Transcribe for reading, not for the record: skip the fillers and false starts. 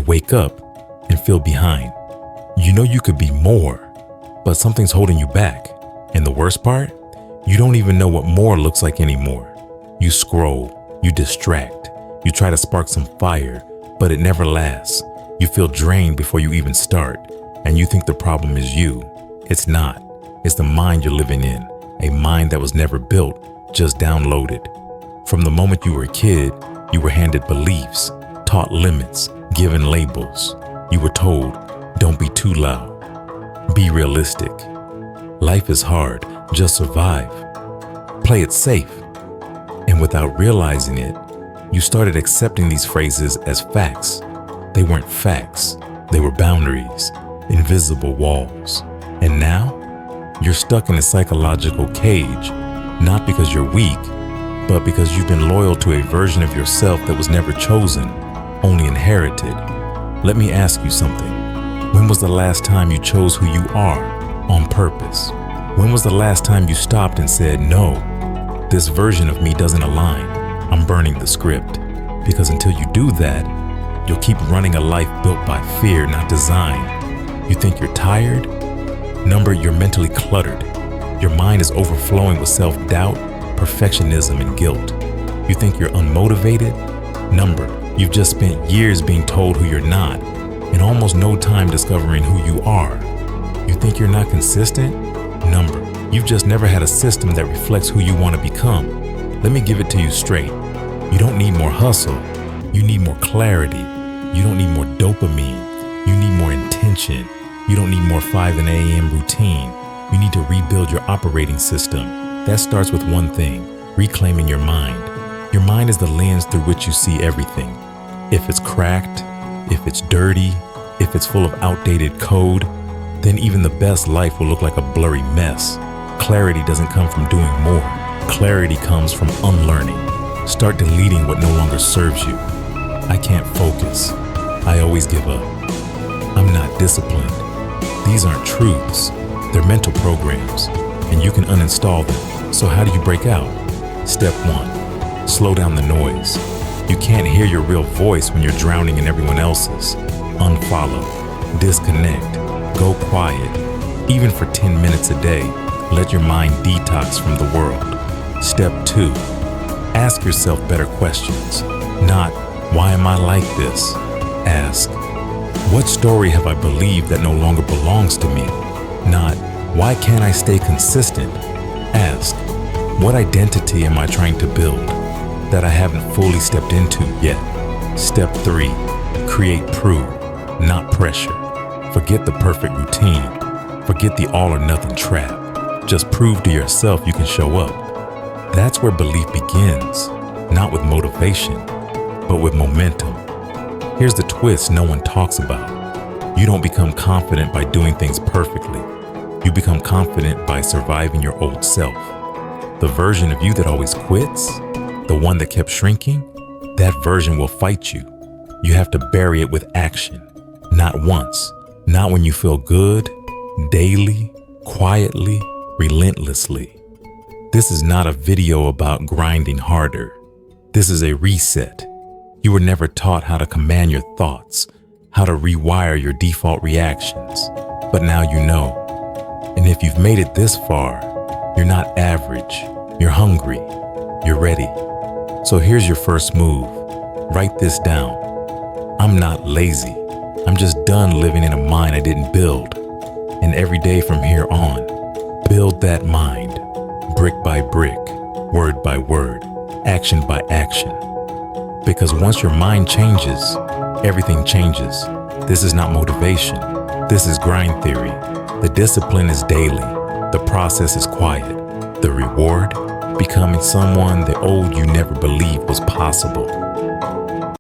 wake up and feel behind. You know you could be more, but something's holding you back. And the worst part? You don't even know what more looks like anymore. You scroll, you distract, you try to spark some fire, but it never lasts. You feel drained before you even start, and you think the problem is you. It's not. It's the mind you're living in, a mind that was never built, just downloaded. From the moment you were a kid, you were handed beliefs, taught limits, given labels. You were told, don't be too loud. Be realistic. Life is hard, just survive. Play it safe. And without realizing it, you started accepting these phrases as facts. They weren't facts, they were boundaries, invisible walls. And now, you're stuck in a psychological cage, not because you're weak, but because you've been loyal to a version of yourself that was never chosen, only inherited. Let me ask you something. When was the last time you chose who you are on purpose? When was the last time you stopped and said, no, this version of me doesn't align. I'm burning the script. Because until you do that, you'll keep running a life built by fear, not design. You think you're tired? Number, you're mentally cluttered. Your mind is overflowing with self-doubt, perfectionism, and guilt. You think you're unmotivated? Number, you've just spent years being told who you're not, and almost no time discovering who you are. You think you're not consistent? Number, you've just never had a system that reflects who you want to become. Let me give it to you straight. You don't need more hustle. You need more clarity. You don't need more dopamine. You need more intention. You don't need more 5 a.m. routine. You need to rebuild your operating system. That starts with one thing, reclaiming your mind. Your mind is the lens through which you see everything. If it's cracked, if it's dirty, if it's full of outdated code, then even the best life will look like a blurry mess. Clarity doesn't come from doing more. Clarity comes from unlearning. Start deleting what no longer serves you. I can't focus. I always give up. I'm not disciplined. These aren't truths. They're mental programs, and you can uninstall them. So how do you break out? Step 1, slow down the noise. You can't hear your real voice when you're drowning in everyone else's. Unfollow, disconnect, go quiet. Even for 10 minutes a day, let your mind detox from the world. Step 2, ask yourself better questions. Not, why am I like this? Ask, what story have I believed that no longer belongs to me? Not, why can't I stay consistent? Ask, what identity am I trying to build that I haven't fully stepped into yet? Step 3, create proof, not pressure. Forget the perfect routine. Forget the all or nothing trap. Just prove to yourself you can show up. That's where belief begins, not with motivation, but with momentum. Here's the twist no one talks about. You don't become confident by doing things perfectly. You become confident by surviving your old self. The version of you that always quits, the one that kept shrinking, that version will fight you. You have to bury it with action. Not once, not when you feel good, daily, quietly, relentlessly. This is not a video about grinding harder. This is a reset. You were never taught how to command your thoughts, how to rewire your default reactions, but now you know. And if you've made it this far, you're not average, you're hungry, you're ready. So here's your first move. Write this down. I'm not lazy. I'm just done living in a mind I didn't build. And every day from here on, build that mind, brick by brick, word by word, action by action. Because once your mind changes, everything changes. This is not motivation. This is grind theory. The discipline is daily. The process is quiet. The reward? Becoming someone the old you never believed was possible.